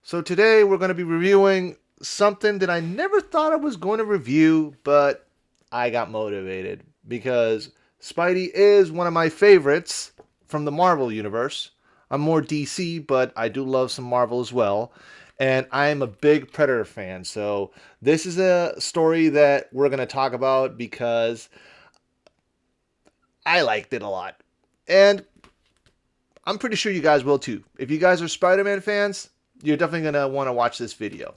So today we're going to be reviewing something that I never thought I was going to review, but I got motivated because Spidey is one of my favorites from the Marvel universe. I'm more DC, but I do love some Marvel as well. And I am a big Predator fan. So this is a story that we're going to talk about because I liked it a lot. And I'm pretty sure you guys will too. If you guys are Spider-Man fans, you're definitely going to want to watch this video.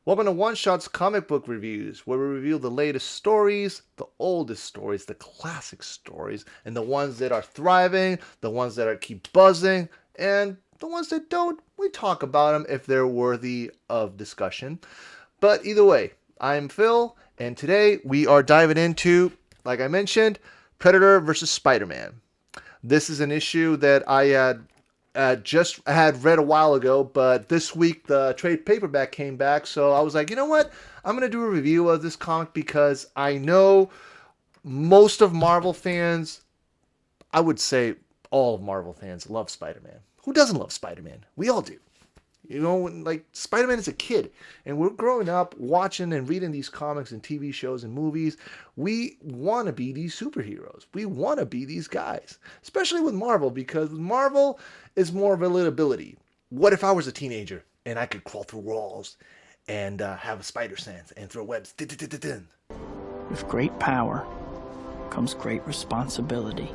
Welcome to One Shot's comic book reviews, where we review the latest stories, the oldest stories, the classic stories, and the ones that are thriving, the ones that are keep buzzing, and the ones that don't, we talk about them if they're worthy of discussion. But either way, I'm Phil, and today we are diving into, like I mentioned, Predator versus Spider-Man. This is an issue that I had read a while ago, but this week the trade paperback came back, so I was like, you know what? I'm going to do a review of this comic because I know most of Marvel fans, I would say all of Marvel fans, love Spider-Man. Who doesn't love Spider-Man? We all do. You know, like Spider-Man is a kid, and we're growing up watching and reading these comics and TV shows and movies. We want to be these superheroes. We want to be these guys, especially with Marvel, because Marvel is more of a relatability. What if I was a teenager and I could crawl through walls and have a spider sense and throw webs? With great power comes great responsibility.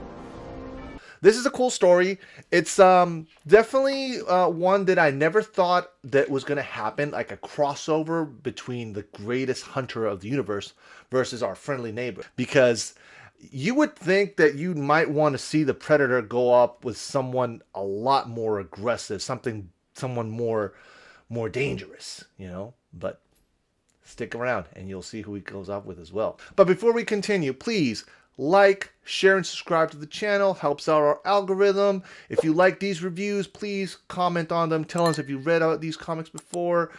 This is a cool story. It's definitely one that I never thought that was going to happen, like a crossover between the greatest hunter of the universe versus our friendly neighbor. Because you would think that you might want to see the Predator go up with someone a lot more aggressive, someone more dangerous, you know? But stick around and you'll see who he goes up with as well. But before we continue, please like, share, and subscribe to the channel. Helps out our algorithm. If you like these reviews, please comment on them. Tell us if you read out these comics before.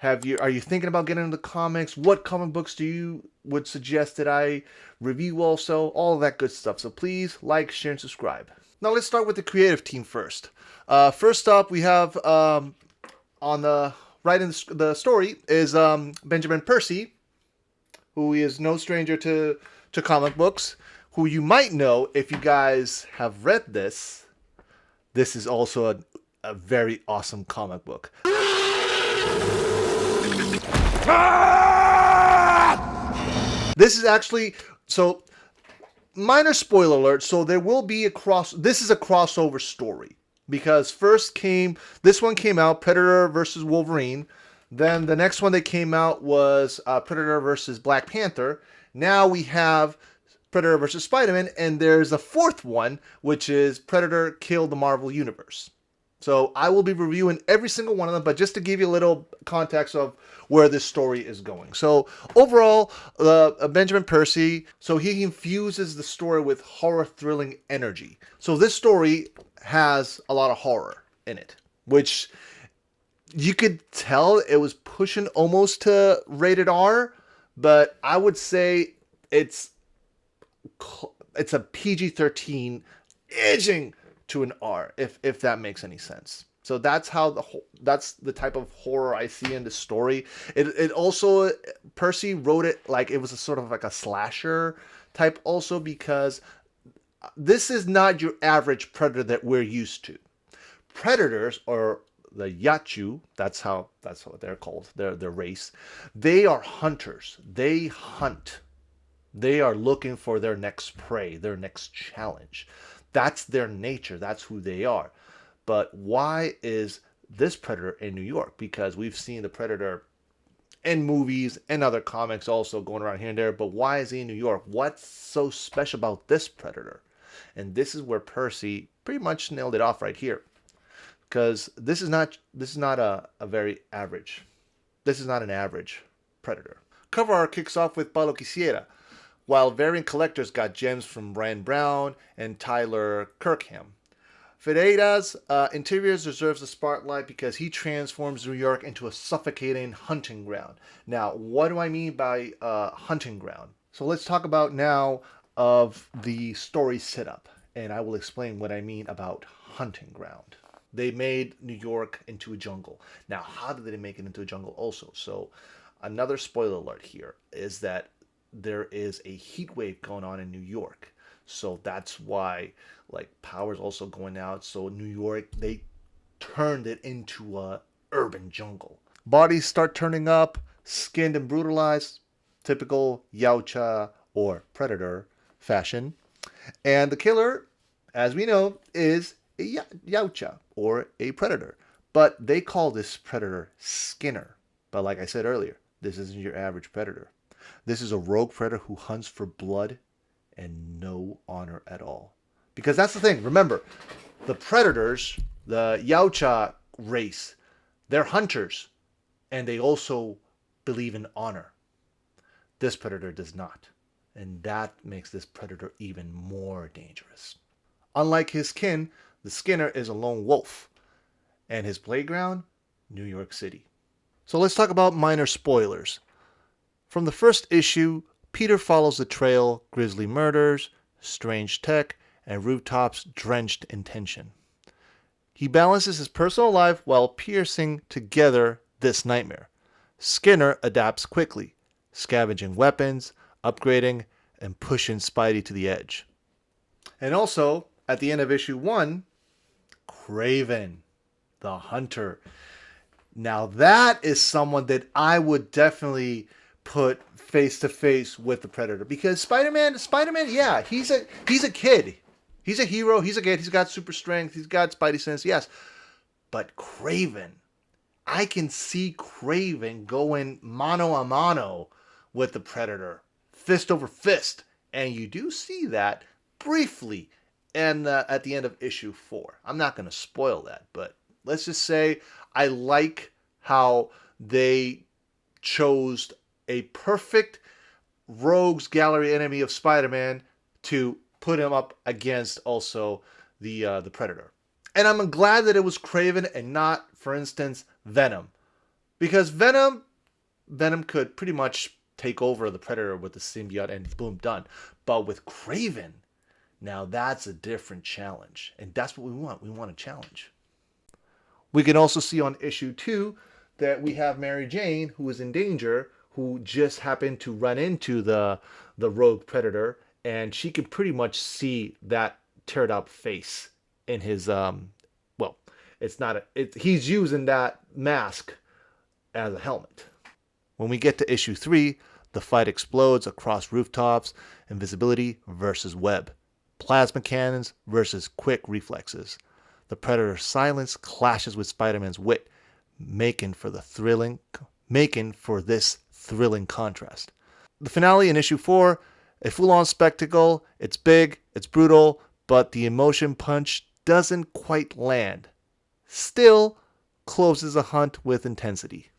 Are you thinking about getting into the comics? What comic books do you would suggest that I review also? All of that good stuff. So please like, share, and subscribe. Now let's start with the creative team first. First up, we have on the right in the story is Benjamin Percy, who is no stranger to comic books, who you might know if you guys have read this. This is also a very awesome comic book. This is actually, so minor spoiler alert, so there will be this is a crossover story, because this one came out, Predator versus Wolverine. Then the next one that came out was Predator versus Black Panther. Now we have Predator versus Spider-Man, and there's a fourth one, which is Predator Kill the Marvel Universe. So I will be reviewing every single one of them, but just to give you a little context of where this story is going. So overall, Benjamin Percy, so he infuses the story with horror thrilling energy. So this story has a lot of horror in it, which you could tell it was pushing almost to rated R, but I would say it's a PG-13 edging to an R, if that makes any sense. So that's the type of horror I see in the story. It also, Percy wrote it like it was a sort of like a slasher type also, because this is not your average Predator that we're used to. Predators, or the Yachu, that's what they're called, their race. They are hunters. They hunt. They are looking for their next prey, their next challenge. That's their nature. That's who they are. But why is this Predator in New York? Because we've seen the Predator in movies and other comics also going around here and there. But why is he in New York? What's so special about this Predator? And this is where Percy pretty much nailed it off right here. Because this is not a very average. This is not an average Predator. Cover art kicks off with Paulo Quisiera, while variant collectors got gems from Ryan Brown and Tyler Kirkham. Ferreira's interiors deserves the spotlight because he transforms New York into a suffocating hunting ground. Now, what do I mean by hunting ground? So let's talk about now of the story setup, and I will explain what I mean about hunting ground. They made New York into a jungle. Now, how did they make it into a jungle also? So another spoiler alert here is that there is a heat wave going on in New York. So that's why like power's also going out. So New York, they turned it into a urban jungle. Bodies start turning up, skinned and brutalized, typical Yautja or predator fashion. And the killer, as we know, is a Yautja or a predator. But they call this predator Skinner. But like I said earlier, this isn't your average predator. This is a rogue predator who hunts for blood and no honor at all. Because that's the thing. Remember, the predators, the Yautja race, they're hunters. And they also believe in honor. This predator does not. And that makes this predator even more dangerous. Unlike his kin, the Skinner is a lone wolf. And his playground, New York City. So let's talk about minor spoilers. From the first issue, Peter follows the trail, grisly murders, strange tech, and rooftops drenched in tension. He balances his personal life while piecing together this nightmare. Skinner adapts quickly, scavenging weapons, upgrading, and pushing Spidey to the edge. And also, at the end of issue 1, Kraven, the hunter. Now that is someone that I would definitely put face to face with the Predator, because Spider-Man, yeah, he's a kid. He's a hero, he's a kid, he's got super strength, he's got Spidey sense, yes. But Kraven, I can see Kraven going mano a mano with the Predator, fist over fist. And you do see that briefly and at the end of issue 4. I'm not going to spoil that, but let's just say I like how they chose a perfect rogues gallery enemy of Spider-Man to put him up against also the Predator. And I'm glad that it was Kraven and not, for instance, Venom. Because Venom could pretty much take over the Predator with the symbiote and boom, done. But with Kraven, now that's a different challenge. And that's what we want. We want a challenge. We can also see on issue 2 that we have Mary Jane, who is in danger, who just happened to run into the rogue Predator. And she can pretty much see that teared up face in his, he's using that mask as a helmet. When we get to issue 3, the fight explodes across rooftops, invisibility versus web, plasma cannons versus quick reflexes. The Predator's silence clashes with Spider-Man's wit, making for this thrilling contrast. The finale in issue 4, a full-on spectacle. It's big, it's brutal, but the emotion punch doesn't quite land. Still closes the hunt with intensity.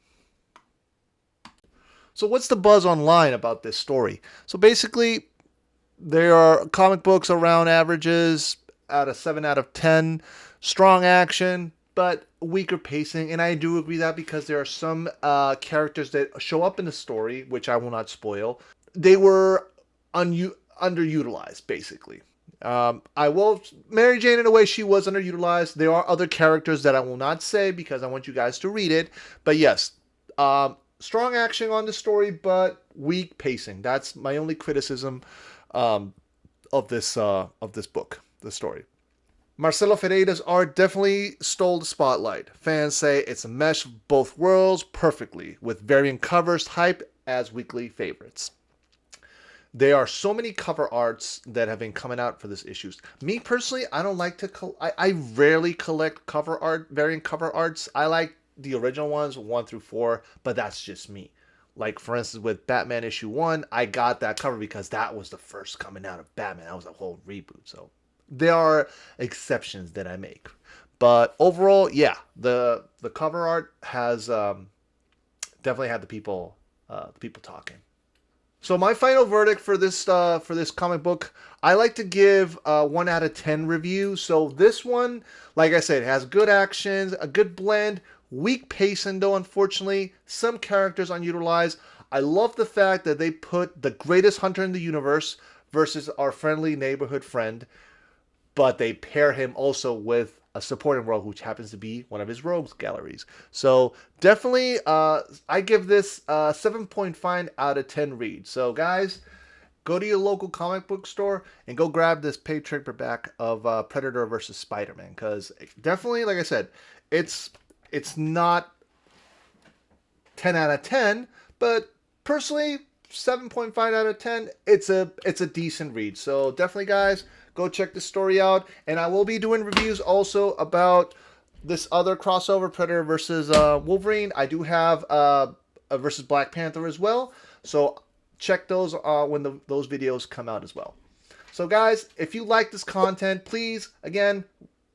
So what's the buzz online about this story? So basically, there are comic books around averages at a 7 out of 10. Strong action, but weaker pacing. And I do agree that because there are some characters that show up in the story, which I will not spoil. They were underutilized, basically. Mary Jane, in a way, she was underutilized. There are other characters that I will not say because I want you guys to read it. But yes, strong action on the story, but weak pacing. That's my only criticism of this book, the story. Marcelo Ferreira's art definitely stole the spotlight. Fans say it's a mesh of both worlds perfectly, with variant covers hyped as weekly favorites. There are so many cover arts that have been coming out for this issue. Me personally, I don't like to. I rarely collect cover art, variant cover arts. I like the original ones, 1 through 4, but that's just me. Like, for instance, with Batman issue 1, I got that cover because that was the first coming out of Batman. That was a whole reboot. So there are exceptions that I make. But overall, yeah, the cover art has definitely had the people talking. So my final verdict for this comic book, I like to give 1 out of 10 review. So this one, like I said, has good actions, a good blend, weak pacing though, unfortunately, some characters unutilized. I love the fact that they put the greatest hunter in the universe versus our friendly neighborhood friend, but they pair him also with a supporting role, which happens to be one of his rogues galleries. So definitely, I give this 7.5 out of 10 read. So guys, go to your local comic book store and go grab this trade paperback of Predator versus Spider-Man, because definitely, like I said, it's not 10 out of 10, but personally, 7.5 out of 10, it's a decent read. So definitely, guys, go check this story out. And I will be doing reviews also about this other crossover, Predator versus Wolverine. I do have a versus Black Panther as well. So check those when those videos come out as well. So guys, if you like this content, please, again,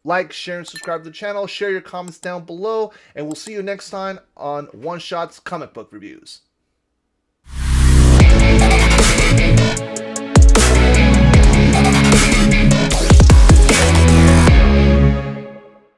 like, share, and subscribe to the channel. Share your comments down below. And we'll see you next time on One Shot's Comic Book Reviews.